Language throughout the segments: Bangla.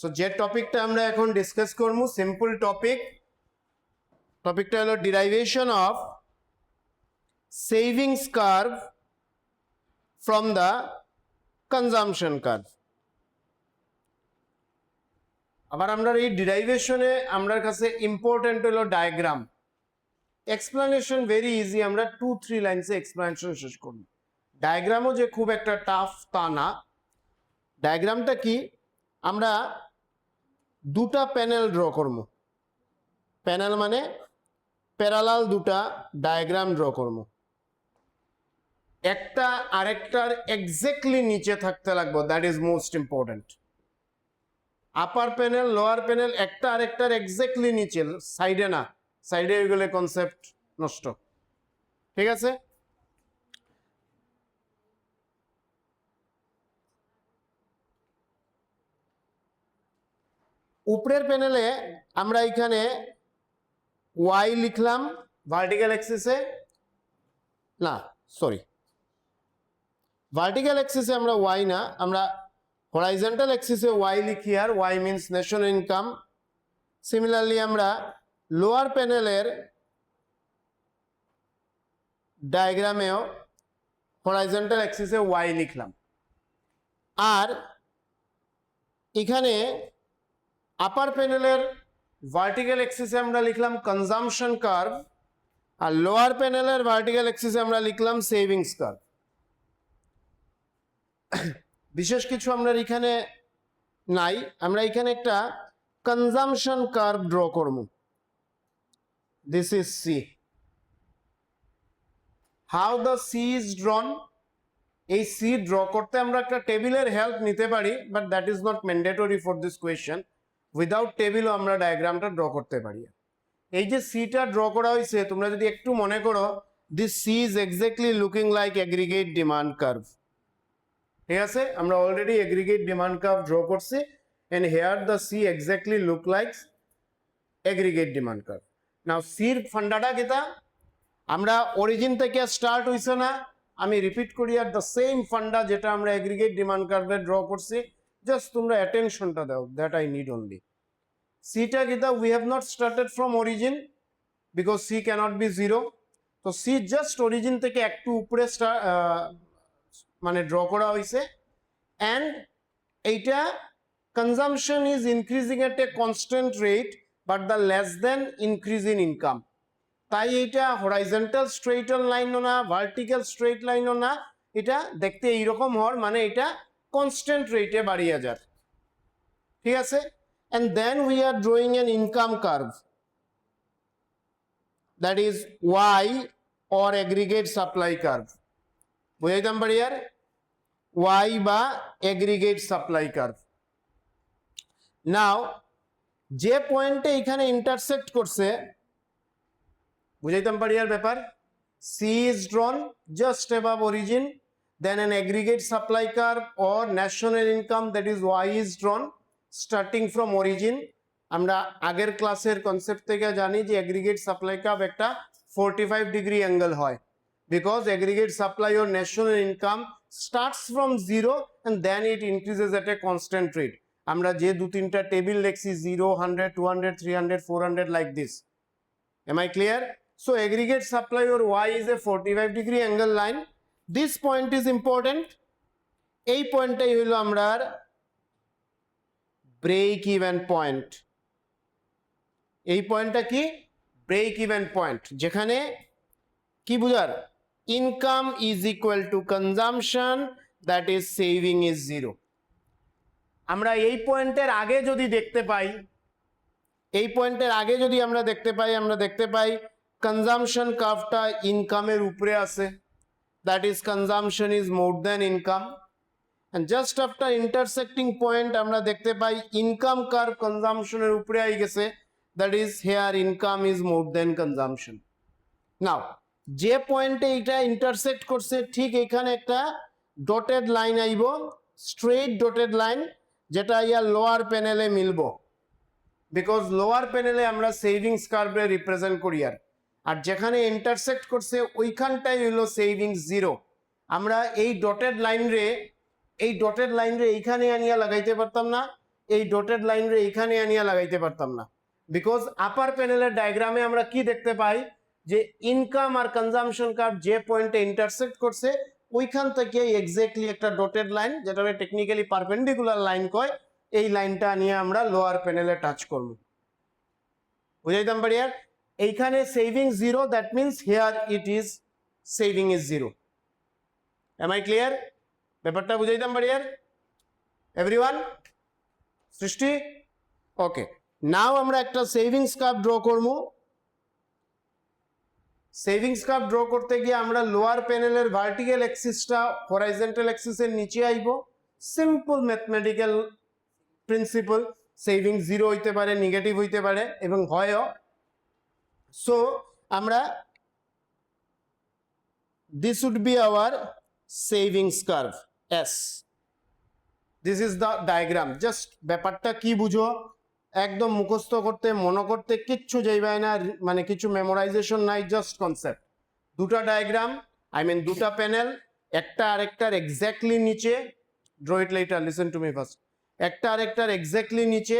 সো যে টপিকটা আমরা এখন ডিসকাস করব সিম্পল টপিকটা হলো derivation of savings curve from the consumption curve. আবার আমরা এই ডেরিভেশনে আমার কাছে ইম্পর্টেন্ট হলো ডায়াগ্রাম। এক্সপ্লেনেশন ভেরি ইজি, আমরা 2-3 লাইনসে এক্সপ্লেনেশন শেষ করব। ডায়াগ্রামও যে খুব একটা টাফ তা না। ডায়াগ্রামটা কি, আমরা দুটা প্যানেল ড্র করব। প্যানেল মানে প্যারালাল দুটা ডায়াগ্রাম ড্র করব। একটা আরেকটার এক্স্যাক্টলি নিচে থাকতে লাগবে, that is most important. Upper panel lower panel একটা আরেকটার এক্স্যাক্টলি নিচে, সাইডে না। সাইডে হয়ে গেলে কনসেপ্ট নষ্ট। ঠিক আছে, উপরের প্যানেলে আমরা এখানে y লিখলাম ভার্টিক্যাল অ্যাক্সিসে, না সরি ভার্টিক্যাল অ্যাক্সিসে আমরা y না, আমরা হরাইজন্টাল অ্যাক্সিসে y লিখি। আর y means national income. Similarly আমরা লোয়ার প্যানেলের ডায়াগ্রামেও হরাইজন্টাল অ্যাক্সিসে y লিখলাম। আর এখানে আপার প্যানেলের ভার্টিক্যাল অ্যাক্সিসে আমরা লিখলাম কনজাম্পশন কার্ভ, আর লোয়ার প্যানেলের ভার্টিক্যাল অ্যাক্সিসে আমরা লিখলাম সেভিংস কার্ভ। বিশেষ কিছু আমরা এখানে নাই, আমরা এখানে একটা কনজাম্পশন কার্ভ ড্র করব। This is c. How the c is drawn, এই সি ড্র করতে আমরা একটা টেবিলের হেল্প নিতে পারি, but that is not mandatory for this question. Without টেবিলও আমরা ডায়াগ্রামটা ড্র করতে পারি। এই যে সিটা ড্র করা হয়েছে, তোমরা যদি একটু মনে করো, this C is exactly looking like aggregate demand curve. ঠিক আছে, আমরা already aggregate demand curve draw করছি, and here the C exactly look like aggregate demand curve. Now সির ফান্ডাটা কেটা, আমরা অরিজিন থেকে স্টার্ট হইছে না, আমি রিপিট করি, আর দ্য সেম ফান্ডা যেটা আমরা এগ্রিগেট ডিমান্ড কার্ভে ড্র করছি, জাস্ট তোমরা অ্যাটেনশনটা দাও, দ্যাট আই নিড অনলি। সিটা কিতা, we have not started from origin because c cannot be zero. তো সি জাস্ট অরিজিন থেকে একটু উপরে মানে ড্র করা হয়েছে। অ্যান্ড এইটা consumption is increasing at a constant rate but the less than increase in income. তাই এইটা হরাইজন্টাল স্ট্রেইট লাইনও না, ভার্টিক্যাল স্ট্রেইট লাইনও না, এটা দেখতে এইরকম হওয়ার মানে এটা কনস্ট্যান্ট রেটে বাড়িয়ে যার। ঠিক আছে, and then we are drawing an income curve, that is y or aggregate supply curve. বুঝাইতাম পারি আর y বা aggregate supply curve. now যে পয়েন্টে এখানে ইন্টারসেক্ট করছে, বুঝাইতাম পারি আর ব্যাপার, c is drawn just above origin, then an aggregate supply curve or national income, that is y is drawn starting from origin. আমরা আগের ক্লাসের কনসেপ্ট থেকে জানি যে এগ্রিগেট সাপ্লাই কার্ভ একটা 45 ডিগ্রি অ্যাঙ্গেল হয়, because aggregate supply or national income starts from zero and then it increases at a constant rate. আমরা যে 2-3টা টেবিল লিখছি, 0, 100, 200, 300, 400 like this. Am I clear? So aggregate supply or y is a 45 degree angle line. This point is important. এই পয়েন্টটাই হইল আমরা ব্রেক ইভেন পয়েন্ট। এই পয়েন্টটা কি? ব্রেক ইভেন পয়েন্ট, যেখানে কি বুঝার, income is equal to consumption, that is saving is zero. আমরা এই পয়েন্টের আগে যদি দেখতে পাই, এই পয়েন্টের আগে যদি আমরা দেখতে পাই কনজাম্পশন কার্ভটা ইনকামের উপরে আছে, that is consumption is more than income. And just after intersecting point আমরা দেখতে পাই ইনকাম কার্ভ কনজাম্পশনের উপরে আই গেছে, that is here income is more than consumption. Now যে পয়েন্টে এটা ইন্টারসেক্ট করছে, ঠিক এখানে একটা ডটেড লাইন আইব, স্ট্রেট ডটেড লাইন, যেটা ইয়ার লোয়ার প্যানেলে মিলবো, বিকজ লোয়ার প্যানেলে আমরা সেভিংস কার্ভে রিপ্রেজেন্ট করি। আর যেখানে ইন্টারসেক্ট করছে ওইখানটাই হলো সেভিংস জিরো। আমরা এই ডটেড লাইন রে এইখানে আনিয়া লাগাইতে পারতাম না, এই ডটেড লাইন রে এখানে আনিয়া লাগাইতে পারতাম না, বিকজ আপার প্যানেলের ডায়াগ্রামে আমরা কি দেখতে পাই যে ইনকাম আর কনজাম্পশন কার্ভ যে পয়েন্টে ইন্টারসেক্ট করছে ওইখান থেকে এক্স্যাক্টলি একটা ডটেড লাইন, যেটাকে টেকনিক্যালি পারপেন্ডিকুলার লাইন কয়, এই লাইনটা নিয়ে আমরা লোয়ার প্যানেলে টাচ করব। বুঝাইতাম পারি? আর এইখানে saving zero, that means here it is saving is zero. Am I clear? ব্যাপারটা বুঝাইতাম পারি? আর এভরিওয়ান, সৃষ্টি ওকে। নাও আমরা একটা সেভিংস কার্ভ ড্র করব। সেভিংস কার্ভ ড্র করতে গিয়ে আমরা লোয়ার প্যানেলের ভার্টিক্যাল অ্যাক্সিসটা হরাইজন্টাল অ্যাক্সিসের নিচে আইব। Simple mathematical principle, saving zero হইতে পারে, নেগেটিভ হইতে পারে এবং হয়ও। সো আমরা this would be our savings curve S. This is the diagram. Just ব্যাপারটা কি বুঝো, একদম মুখস্থ করতে মনে করতে কিচ্ছু যাইবে না, মানে কিছু মেমোরাইজেশন নাই, জাস্ট কনসেপ্ট। দুটা ডায়াগ্রাম, আই মিন দুটা প্যানেল, একটা আরেকটার এক্স্যাক্টলি নিচে, draw it later, listen to me first. একটা আরেকটার এক্স্যাক্টলি নিচে,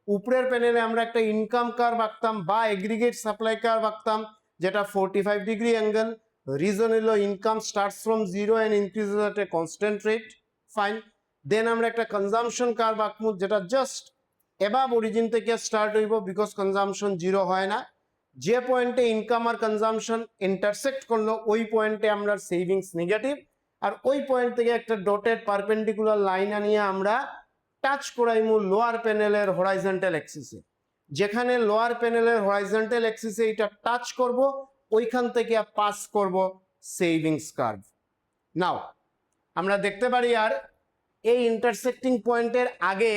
উপরের প্যানেলে আমরা একটা ইনকাম কার্ভ আঁকতাম বা এগ্রিগেট সাপ্লাই কার্ভ আঁকতাম, যেটা 45 ডিগ্রি অ্যাঙ্গেল। রিজন হলো income starts from zero and increases at a constant rate. Fine. Then আমরা একটা কনজাম্পশন কার্ভ আঁকবো, যেটা জাস্ট এবাব অরিজিন থেকে স্টার্ট হইব, বিকজ কনজাম্পশন জিরো হয় না। যে পয়েন্টে ইনকাম আর কনজাম্পশন ইন্টারসেক্ট করলো ওই পয়েন্টে আমরা সেভিংস নেগেটিভ, আর ওই পয়েন্ট থেকে একটা ডটেড পারপেন্ডিকুলার লাইন আনিয়ে আমরা টাচ করাইমু লোয়ার প্যানেলের হরাইজন্টাল অ্যাক্সিসে। যেখানে লোয়ার প্যানেলের হরাইজন্টাল অ্যাক্সিসে এটা টাচ করব, ওইখান থেকে পাস করব সেভিংস কার্ভ। নাও আমরা দেখতে পারি আর এই ইন্টারসেক্টিং পয়েন্টের আগে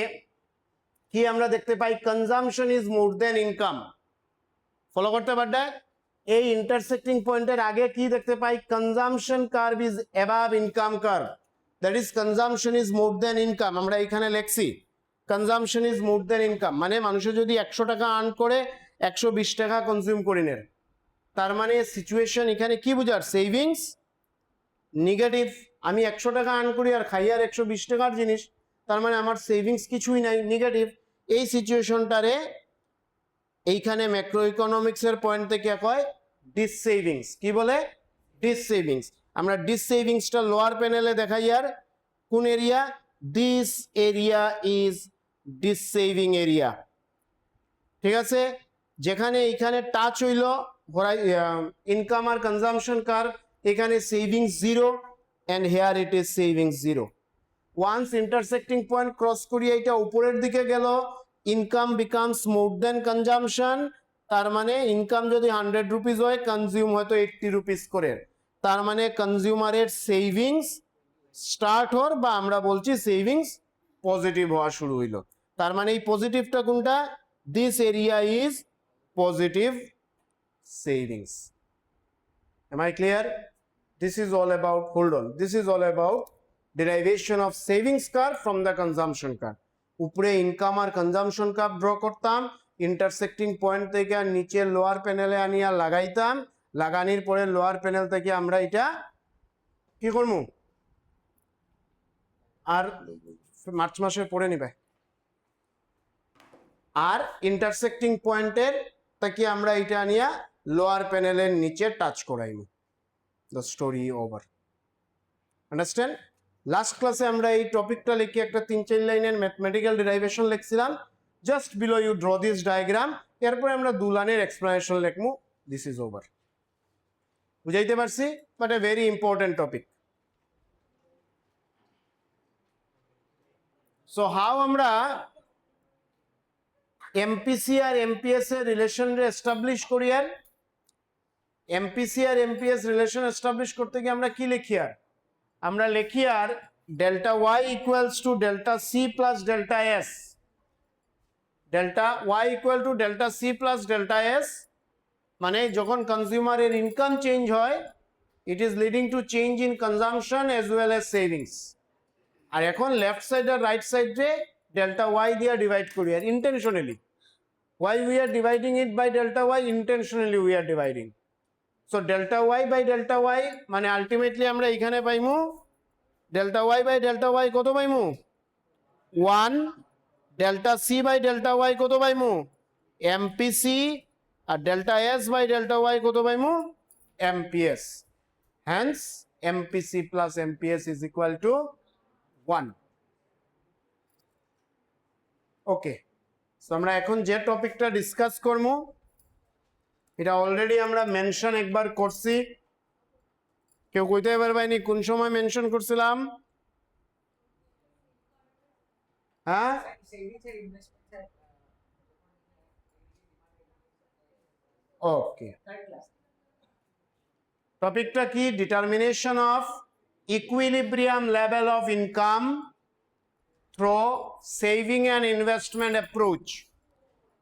কি আমরা দেখতে পাই, consumption is more than income. Follow করতে পারবে? এই ইন্টারসেক্টিং পয়েন্টের আগে কি দেখতে পাই, consumption curve is above income curve, that is consumption is more than income. আমরা এখানে লিখছি consumption is more than income, মানে মানুষে যদি 100 টাকা আর্ন করে 120 টাকা কনজিউম করে নেয়, তার মানে সিচুয়েশন এখানে কি বুঝার, সেভিংস নেগেটিভ। আমি 100 টাকা আর্ন করি আর খাই আর 120 টাকার জিনিস, তার মানে আমার সেভিংস কিছুই নাই, নেগেটিভ। এই সিচুয়েশনটারে এইখানে ম্যাক্রো ইকোনমিক্সের পয়েন্ট থেকে কয় ডিস সেভিংস। কি বলে? Dissavings. আমরা ডিস সেভিংসটা লোয়ার প্যানেলে দেখাই। আর কোন এরিয়া? This area is dissaving area. ঠিক আছে? যেখানে এইখানে টাচ হইল ইনকাম আর কনজাম্পশন কার্ভ, এখানে savings zero and here it is savings zero. Once intersecting point cross করিয়ে এটা উপরের দিকে গেল, income becomes more than consumption, তার মানে ইনকাম যদি 100 রুপিস হয়, কনজিউম হয়তো 80 রুপিস করে, তার মানে কনজিউমারের সেভিংস স্টার্ট হওয়ার, বা আমরা বলছি সেভিংস পজিটিভ হওয়া শুরু হইল। তার মানে এই পজিটিভটা কোনটা? This area is positive savings. Am I clear? This is all about, hold on, this is all about derivation of savings curve from the consumption curve. উপরে ইনকাম আর কনজাম্পশন কার্ভ ড্র করতাম, ইন্টারসেক্টিং পয়েন্ট থেকে নিচে লোয়ার প্যানেলে আনিয়া লাগাইতাম, লাগানির পরে লোয়ার প্যানেল থেকে আমরা এটা কি করবো, আর মার্চ মাসে পড়ে নিবে, আর ইন্টারসেক্টিং পয়েন্টের থেকে আমরা এটা আনিয়া লোয়ার প্যানেলের নিচে টাচ করাইব। The story over. Understand? Last ক্লাসে আমরা এই টপিকটা লিখে একটা 3-4 লাইনের ম্যাথমেটিক্যাল ডেরিভেশন লিখছিলাম, just below you draw this diagram, এরপরে আমরা 2 লাইনের এক্সপ্লেনেশন লিখবো। This is over. বুঝাইতে পারছি? But a very important topic. So how আমরা এমপিসি আর এমপিএস এর রিলেশন এস্টাবলিশ করি। আর এমপিসি আর এমপিএস রিলেশন এস্টাবলিশ করতে গিয়ে আমরা কি লিখি? আর আমরা লিখি আর delta Y equals to delta C plus delta S. Delta Y equal to delta C plus delta S, মানে যখন কনজিউমারের ইনকাম চেঞ্জ হয়, it is leading to change in consumption as well as savings. আর এখন লেফট সাইড আর রাইট সাইডে ডেল্টা ওয়াই দিয়ে ডিভাইড করি। আর intentionally, why we are dividing it by delta y? Intentionally we are dividing. So delta y by delta y মানে আলটিমেটলি আমরা এখানে পাইমু delta y by delta y কত পাইমু? 1 delta C by delta Y কত পাইমু এমপিসি, আর delta S by delta Y কত পাইমু MPS. Hence MPC plus MPS is equal to 1। Okay, তো আমরা এখন যে টপিকটা ডিসকাস করবো এটা অলরেডি আমরা মেনশন একবার করছি। কেউ কইতে পারবাইনি কোন সময় মেনশন করছিলাম? হ্যাঁ, ওকে। টপিকটা কি? Determination of equilibrium level of income through saving and investment approach.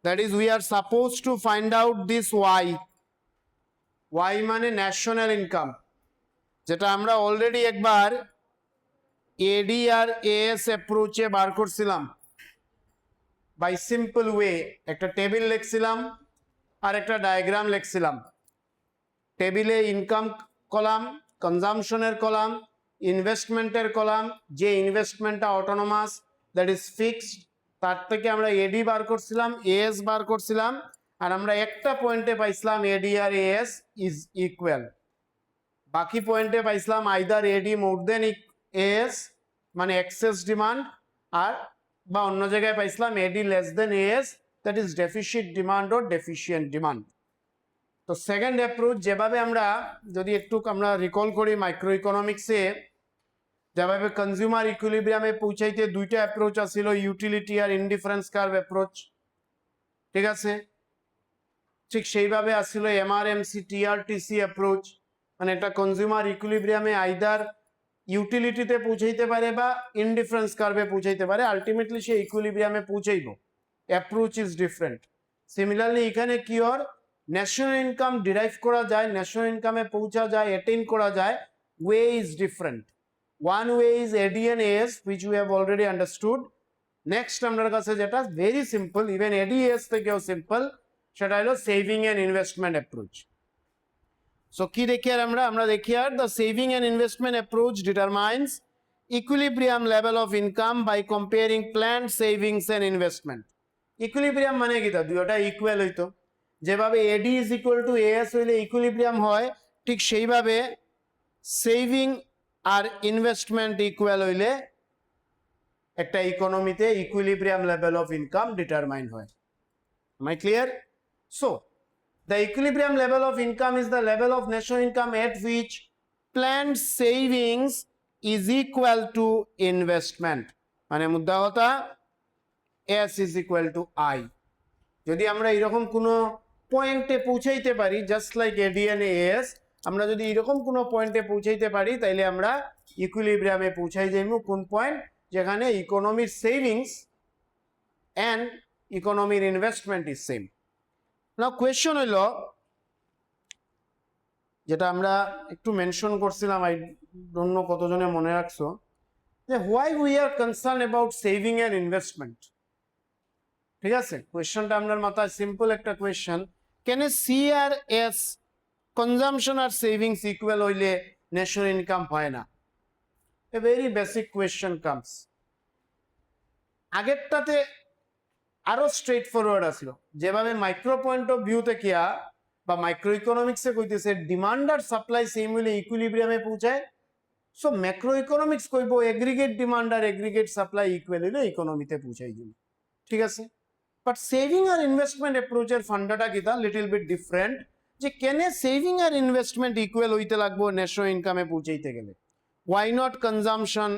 That is, we are supposed to find out this Y. Y মানে ন্যাশনাল ইনকাম, যেটা আমরা অলরেডি একবার এডি আর এএস অ্যাপ্রোচে বার করছিলাম। বাই সিম্পল ওয়ে একটা টেবিল লিখছিলাম আর একটা ডায়াগ্রাম লিখছিলাম। টেবিলে ইনকাম কলাম, কনজামশনের কলাম, ইনভেস্টমেন্টের কলাম, যে ইনভেস্টমেন্টটা অটোনোমাস দ্যাট ইজ ফিক্সড, তার থেকে আমরা এডি বার করছিলাম, এএস বার করছিলাম, আর আমরা একটা পয়েন্টে পাইছিলাম এডি আর এএস ইজ ইকুয়াল। বাকি পয়েন্টে পাইছিলাম either AD more than AS মানে এক্সেস ডিমান্ড, আর বা অন্য জায়গায় পাইছিলাম AD less than AS that is deficit demand or deficient demand. তো সেকেন্ড অ্যাপ্রোচ যেভাবে আমরা যদি একটু আমরা রিকল করি মাইক্রো ইকোনমিক্সে যেভাবে কনজিউমার ইকুইলিব্রিয়ামে পৌঁছাইতে দুইটা অ্যাপ্রোচ আছিল, ইউটিলিটি আর ইনডিফারেন্স কার্ভ অ্যাপ্রোচ, ঠিক আছে? ঠিক সেইভাবে আসছিল এমআরএমসি টিআরটিসি অ্যাপ্রোচ, মানে একটা কনজিউমার ইকুইলিব্রিয়ামে আইদার ইউটিলিটিতে পৌঁছাইতে পারে বা ইনডিফারেন্স কার্ভে পৌঁছাইতে পারে, আলটিমেটলি সে ইকুইলিব্রিয়ামে পৌঁছাইব। Approach is different. সিমিলারলি এখানে কি হয়, ন্যাশনাল ইনকাম ডিরাইভ করা যায়, ন্যাশনাল ইনকামে পৌঁছা যায়, অ্যাটেইন করা যায়, way is different. One way is AD&AS which we have already understood. Next আমাদের কাছে যেটা ভেরি সিম্পল, ইভেন AD&AS থেকেও সিম্পল, সেটা হলো saving and investment approach. So কি দেখি আর আমরা দেখি আর the saving and investment approach determines equilibrium level of income by comparing planned savings and investment. Equilibrium মানে কি? তা দুইটা ইকুয়াল হইতো, যেভাবে AD is equal to AS হইলে ইকুইলিব্রিয়াম হয়, ঠিক সেইভাবে সেভিং আর ইনভেস্টমেন্ট ইকুয়াল হইলে একটা ইকোনমিতে equilibrium level of income determine হয়। Am I clear? So the equilibrium level of income is the level of national income at which planned savings is equal to investment. মানে মুদ্রা কথা S is equal to I. যদি আমরা এরকম কোনো পয়েন্টে পৌঁছাইতে পারি, জাস্ট লাইক এডিএন এএস, আমরা যদি এরকম কোনো পয়েন্টে পৌঁছাইতে পারি তাইলে আমরা ইকুইলিব্রিয়ামে পৌঁছাই যাইমু। কোন পয়েন্ট? যেখানে ইকোনমির সেভিংস অ্যান্ড ইকোনমির investment is same. Now question হইল, যেটা আমরা একটু মেনশন করছিলাম, আই ডোন্ট নো কতজনে মনে রাখছো, যে why we are concern about saving and investment. ঠিক আছে, কোয়েশ্চনটা আপনার মাথায় সিম্পল একটা কোয়েশ্চন, কেন সি আর এস কনজামশন আর সেভিংস ইকুয়াল হইলে ন্যাশনাল ইনকাম হয় না? A very basic question comes. আগেরটাতে আরো স্ট্রেট ফরওয়ার্ড আসলো, যেভাবে মাইক্রো পয়েন্ট অফ ভিউ থেকে বা মাইক্রো ইকোনমিক্সে কইতেছে ডিমান্ড আর সাপ্লাই সেম হইলে ইকুইলিব্রিয়ামে পৌঁছায়। সো ম্যাক্রো ইকোনমিক্স কইব এগ্রিগেট ডিমান্ড আর এগ্রিগেট সাপ্লাই ইকুয়াল হইলে ইকোনমিতে পৌঁছাই দিন, ঠিক আছে? বাট সেভিং আর ইনভেস্টমেন্ট অ্যাপ্রোচের ফান্ডাটা কিতা লিটল বিট ডিফারেন্ট, যে কেন সেভিং আর ইনভেস্টমেন্ট ইকুয়াল হইতে লাগবো ন্যাশনাল ইনকামে পৌঁছাইতে গেলে? ওয়াই নট কনজামশন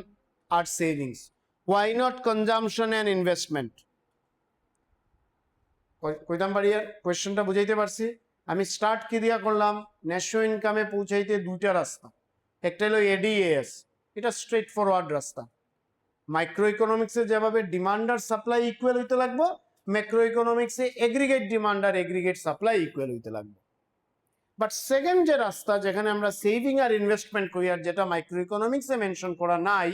আর savings? Why not consumption and investment? কইতাম পারি? কোয়েশ্চনটা বুঝাইতে পারছি? আমি স্টার্ট কি দিয়া করলাম, ন্যাশনাল ইনকামে পৌঁছাইতে দুইটা রাস্তা, একটা হলো এডিএএস, এটা স্ট্রেট ফরওয়ার্ড রাস্তা। মাইক্রো ইকোনমিক্সে যেভাবে ডিমান্ড আর সাপ্লাই ইকুয়াল হইতে লাগবো, ম্যাক্রো ইকোনমিক্সে এগ্রিগেট ডিমান্ড আর এগ্রিগেট সাপ্লাই ইকুয়াল হইতে লাগবে। বাট সেকেন্ড যে রাস্তা, যেখানে আমরা সেভিং আর ইনভেস্টমেন্ট করি, আর যেটা মাইক্রো ইকোনমিক্সে মেনশন করা নাই,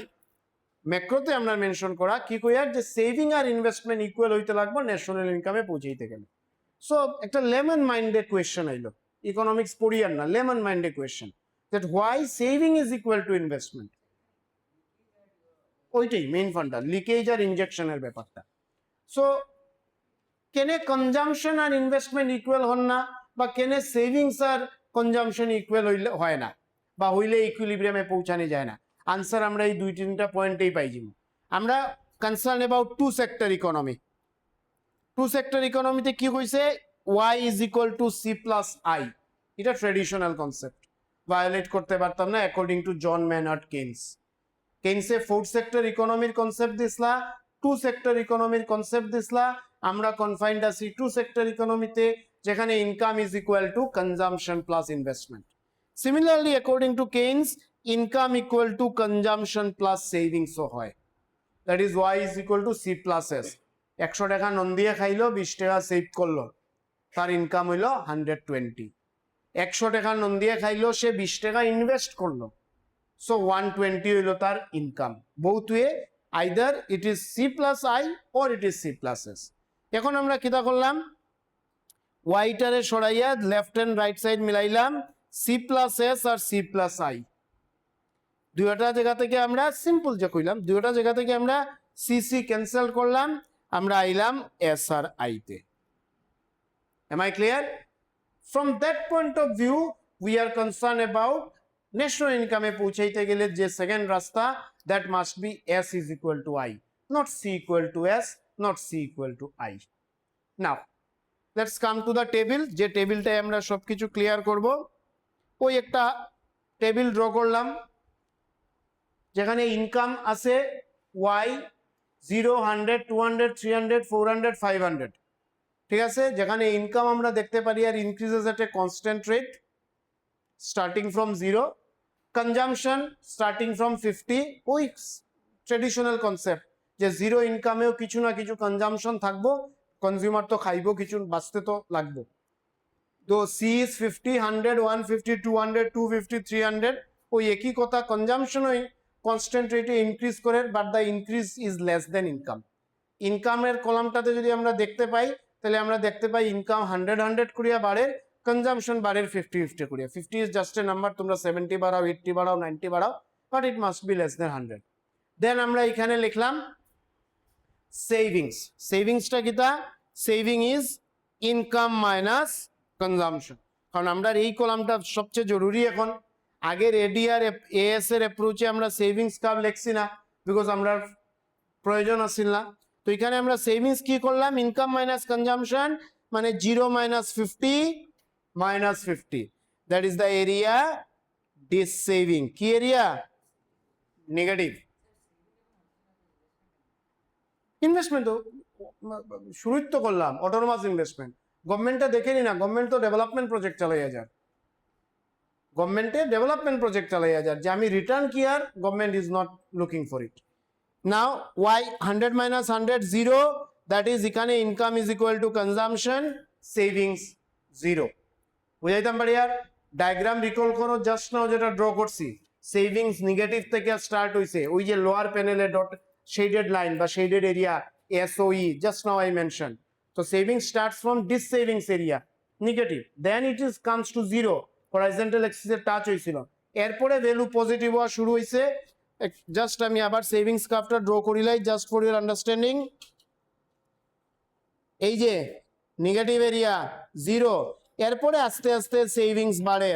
ম্যাক্রোতে আমরা মেনশন করা কি কই, আর যে সেভিং আর ইনভেস্টমেন্ট ইকুয়াল হইতে লাগবে ন্যাশনাল ইনকামে পৌঁছাইতে গেলে। সো একটা লেমন মাইন্ডেড কোয়েশ্চন আইলো, ইকোনমিক্স পড়ি আর না, lemon minded question, that why saving is equal to investment. ওইটাই মেইন ফান্ডা, লিকেজ আর ইনজেকশনের ব্যাপারটা। সো কেনে কনজামশন আর ইনভেস্টমেন্ট ইকুয়াল হন না, বা কেনে সেভিংস আর কনজামশন ইকুয়াল হইলে হয় না, বা হইলে ইকুইলিব্রিয়ামে পৌঁছানো যায় না? আনসার আমরা এই দুই তিনটা পয়েন্টেই পাই যাব। আমরা concern about two sector economy. Two sector ইকোনমিতে কি হয়েছে, y is equal to C plus I, এটা ট্রেডিশনাল কনসেপ্ট, ভায়োলেট করতে পারতাম না according to John Maynard Keynes. কেইনসে ফোর্থ সেক্টর ইকোনমির কনসেপ্ট দিসলা, টু সেক্টর ইকোনমির কনসেপ্ট দিসলা, আমরা কনফাইন্ড আছি টু সেক্টর ইকোনমিতে, যেখানে income is equal to consumption plus investment. Similarly according to Keynes, income equal to consumption plus সেভিংসও হয়, that is y is equal to C plus s. 100 টাকা নন দিয়ে খাইলো, 20 টাকা সেভ করলো, তার ইনকাম হইলো 120। 100 টাকা নন দিয়ে খাইলো, সে 20 টাকা ইনভেস্ট করলো, সো 120 হইলো তার income. Both way, either it is C plus I or it is C plus S. এখন আমরা কিতা করলাম, ওয়াইটারে সরাইয়া লেফট হ্যান্ড রাইট সাইড মিলাইলাম, সি প্লাস এস আর সি প্লাস আই, দুইটা জায়গা থেকে আমরা সিম্পল যে কইলাম, দুইটা জায়গা থেকে আমরা সি সি ক্যান্সেল করলাম, আমরা আইলাম এস আর আইতে। Am I clear? From that point of view, we are concerned about national ইনকামে পৌঁছাইতে গেলে যে সেকেন্ড রাস্তা, that must be S is equal to I, not C equal to S, not C equal to I. Now, let's come to the table, যে টেবিলটাই আমরা সবকিছু ক্লিয়ার করব। ওই একটা টেবিল ড্র করলাম, যেখানে ইনকাম আছে Y 0, 100, 200, 300, 400, 500, ঠিক আছে, যেখানে ইনকাম আমরা দেখতে পারি আর increases at a constant rate starting from 0, consumption starting from 50, ওই ট্রেডিশনাল কনসেপ্ট যে জিরো ইনকামেও কিছু না কিছু কনজামশন থাকবো, কনজিউমার তো খাইবো, কিছু বাঁচতে তো লাগবো। তো সি ইজ 50, 100, 150, 200, 250, 300, ওই একই কথা, কনজামশন ওই কনস্ট্যান্ট রেটে ইনক্রিজ করে, but the increase is less than income. ইনকামের কলামটাতে যদি আমরা দেখতে পাই, তাহলে আমরা দেখতে পাই ইনকাম 100 100 করিয়া বাড়ে, কনজামশন বাড়ে 50 50 করিয়া। 50 ইজ জাস্ট এ নাম্বার, তোমরা 70 বাড়াও, 80 বাড়াও, 90 বাড়াও, but it must be less than 100। দেন আমরা এখানে লিখলাম সেভিংস। সেভিংসটা কিতা, saving is income minus consumption, কারণ আমরা এই কলামটা সবচেয়ে জরুরি এখন। আগের এডি আর এএস এর অ্যাপ্রোচে আমরা সেভিংস কার্ভ লিখছি না, বিকজ আমরা প্রয়োজন আসছিল না। তো এখানে আমরা সেভিংস কি করলাম, ইনকাম মাইনাস কনজামশন, মানে 0 minus 50 minus 50, that is the area this saving, কি এরিয়া, নেগেটিভ। ইনভেস্টমেন্ট তো শুরুই তো করলাম, অটোনোমাস ইনভেস্টমেন্ট। গভর্নমেন্টটা দেখেনি না, গভর্নমেন্ট তো ডেভেলপমেন্ট প্রজেক্ট চালাইয়া যার, গভর্নমেন্টে ডেভেলপমেন্ট প্রজেক্ট চালাইয়া যার, যে আমি রিটার্ন কি আর government is not looking for it. Now y 100 minus 100 0, that is এখানে income is equal to consumption, savings 0। বুঝাইতাম পারি আর? ডায়াগ্রাম রিকল করো, জাস্ট নাও যেটা ড্র করছি, সেভিংস নেগেটিভ থেকে স্টার্ট হইছে, ওই যে লোয়ার প্যানেলে ডট শেডেড লাইন বা shaded area SOE, just now I mentioned. So saving starts from this savings area negative, then it is comes to 0, horizontal axis A touch হইছিল, এরপরে ভ্যালু পজিটিভ হওয়া শুরু হইছে। জাস্ট আমি আবার সেভিংস কার্ভটা ড্র করিলাই জাস্ট ফর ইউর আন্ডারস্ট্যান্ডিং। এই যে নেগেটিভ এরিয়া 0, এরপরে আস্তে আস্তে সেভিংস বাড়ে,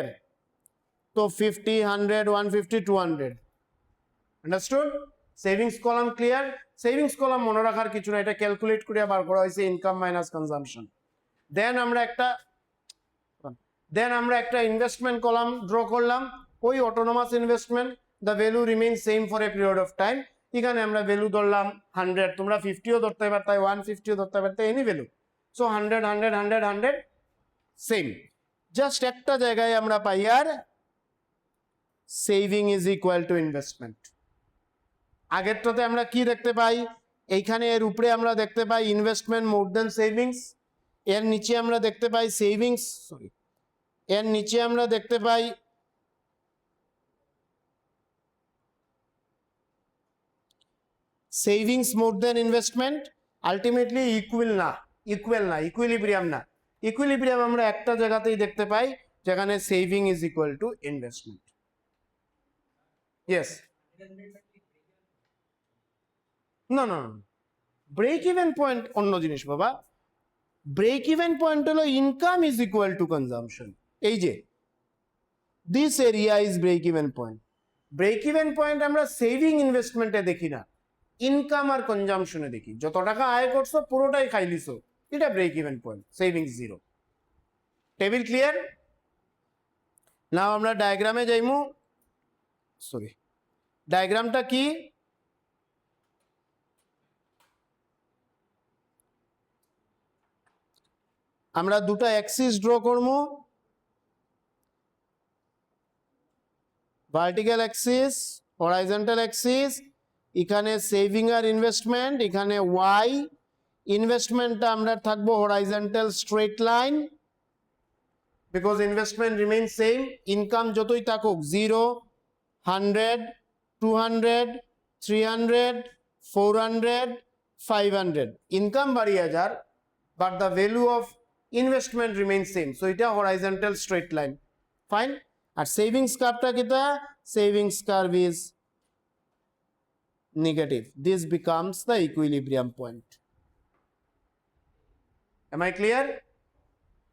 তো 50, 100, 150, 200, understood? Savings column clear? Savings column মনে রাখার কিছু না, এটা ক্যালকুলেট করে বার করা হয়েছে ইনকাম মাইনাস কনজাম্পশন। দেন আমরা একটা ইনভেস্টমেন্ট কলাম ড্র করলাম, ওই autonomous investment, the value remain same for a period of time. এখানে আমরা ভ্যালু ধরলাম 100, তোমরা 50ও ধরতে পারতে, 150ও ধরতে পারতে, any value. So 100 100 100 100 same. Just একটা জায়গায় আমরা পাই আর saving is equal to investment. আগেরটাতে আমরা কি দেখতে পাই, এইখানে এর উপরে আমরা দেখতে পাই ইনভেস্টমেন্ট মোর দেন সেভিংস, এর নিচে আমরা দেখতে পাই সেভিংস, সরি, এর নিচে আমরা দেখতে পাই savings more than investment. Ultimately equilibrium না। ইকুইলিব্রিয়াম আমরা একটা জায়গাতেই দেখতে পাই, যেখানে saving is equal to investment. Yes, no, break even point অন্য জিনিস বাবা। ব্রেক ইভেন পয়েন্ট হলো income is equal to consumption. এই যে this area is break even point. Break even point আমরা সেভিং ইনভেস্টমেন্টে দেখি না, ইনকাম আর কনজাম্পশনে দেখি। যত টাকা আয় করছো পুরোটাই খাইলিছো, এটা break even point, savings zero. Table clear? Now আমরা ডায়াগ্রামে যাইমু। সরি, ডায়াগ্রামটা কি? আমরা দুটো অ্যাক্সিস ড্র করবো, ভার্টিক্যাল অ্যাক্সিস, হরাইজন্টাল অ্যাক্সিস। এখানে সেভিং আর ইনভেস্টমেন্ট, এখানে ওয়াই। ইনভেস্টমেন্টটা আমরা থাকবো horizontal straight line, because investment remain same. Income যতই থাকুক 0, 100, 200, 300, 400, 500, ইনকাম বাড়িয়ে যার, but the value of investment remain same. So এটা হরাইজন্টাল স্ট্রেট লাইন, ফাইন। আর সেভিংস কার্ভটা কিটা? Savings curve is negative. This becomes the equilibrium point. Am I clear?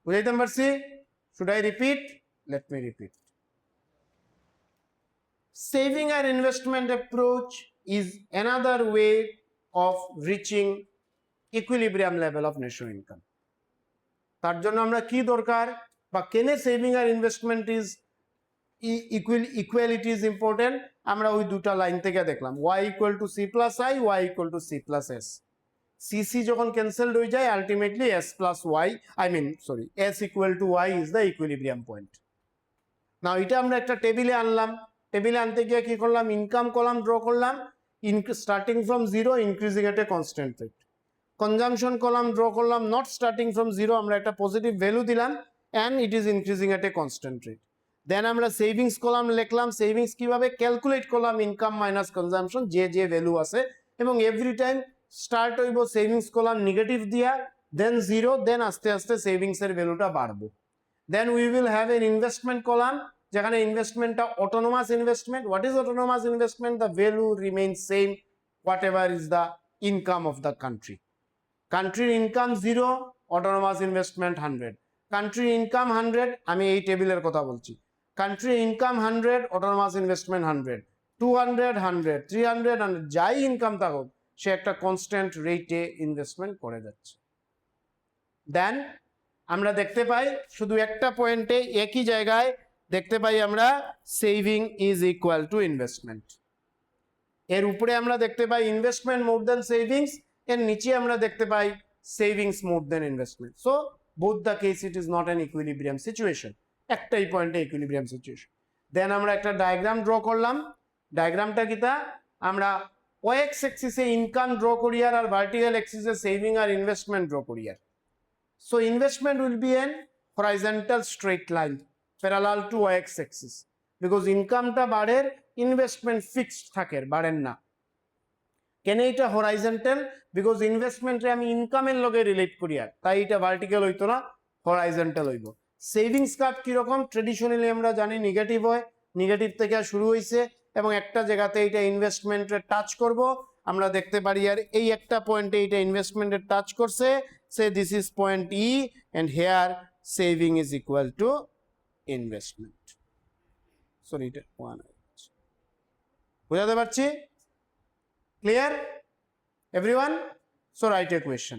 বুঝাইতে পারছি? Should I repeat? Let me repeat. Saving and investment approach is another way of reaching equilibrium level of national income. তার জন্য আমরা কি দরকার, বা কেন সেভিং আর investment is equality is important, আমরা ওই দুটা লাইন থেকে দেখলাম। y equal to C plus I, Y equal to C plus S. CC যখন ক্যান্সেলড হয়ে যায়, ultimately S plus Y, S equal to Y is the equilibrium point. Now এটা আমরা একটা টেবিলে আনলাম। টেবিলে আনতে গিয়ে কি করলাম? ইনকাম কলাম ড্র করলাম, starting from 0, increasing at a constant rate. Consumption column draw করলাম, নট স্টার্টিং ফ্রম 0, আমরা একটা পজিটিভ ভ্যালু দিলাম, and it is increasing at a constant rate. Then আমরা সেভিংস কলাম লিখলাম। সেভিংস কিভাবে ক্যালকুলেট করলাম? ইনকাম মাইনাস কনজাম্পশন, যে ভ্যালু আছে, এবং এভরি টাইম স্টার্ট হইব সেভিংস কলাম নেগেটিভ দিয়া, দেন 0, দেন আস্তে আস্তে সেভিংস এর ভ্যালুটা বাড়বো। Then we will have an investment column, যেখানে ইনভেস্টমেন্টটা autonomous investment. What is autonomous investment? The value remain same whatever is the income of the country. কান্ট্রির ইনকাম 0, অটোনোমাস ইনভেস্টমেন্ট 100। কান্ট্রির ইনকাম 100, আমি এই টেবিলের কথা বলছি। কান্ট্রি ইনকাম 100, অটোনোমাস ইনভেস্টমেন্ট 100, 200, 100, 300, 100, যাই ইনকাম থাকুক সে একটা কনস্ট্যান্ট রেটে ইনভেস্টমেন্ট করে যাচ্ছে। দেন আমরা দেখতে পাই শুধু একটা পয়েন্টে একই জায়গায় দেখতে পাই আমরা saving is equal to investment. এর উপরে আমরা দেখতে পাই ইনভেস্টমেন্ট মোর দেন সেভিংস, এর নিচে আমরা দেখতে পাই savings more than investment. So both the case it is not an equilibrium situation, একটাই পয়েন্টে ইকুইলিব্রিয়াম সিচুয়েশন। দেন আমরা একটা ডায়াগ্রাম ড্র করলাম। ডায়াগ্রামটা কিটা? আমরা ওএক্স এক্সিসে ইনকাম ড্র করি আর ভার্টিক্যাল এক্সিসে সেভিং আর ইনভেস্টমেন্ট ড্র করি। So investment will be N horizontal straight line parallel to OX axis, because ইনকামটা বাড়ের, ইনভেস্টমেন্ট ফিক্সড থাকে, বাড়েন না। কেন এটা হরাইজন্টাল? বিকজ ইনভেস্টমেন্টে আমি ইনকামের লগে রিলেট করি, আর তাই এটা ভার্টিক্যাল হইতো না, হরাইজন্টাল হইব। সেভিংস কার্ভ কিরকম? ট্রেডিশনালি আমরা জানি নেগেটিভ হয়, নেগেটিভ থেকে শুরু হয়েছে, এবং একটা জায়গাতে এটা ইনভেস্টমেন্টে টাচ করব। আমরা দেখতে পারি আর এই একটা পয়েন্টে এটা ইনভেস্টমেন্টে টাচ করছে, say this is point e, and here saving is equal to investment. Sorry, এটা বুঝাতে পারছি? Clear everyone? So write a question.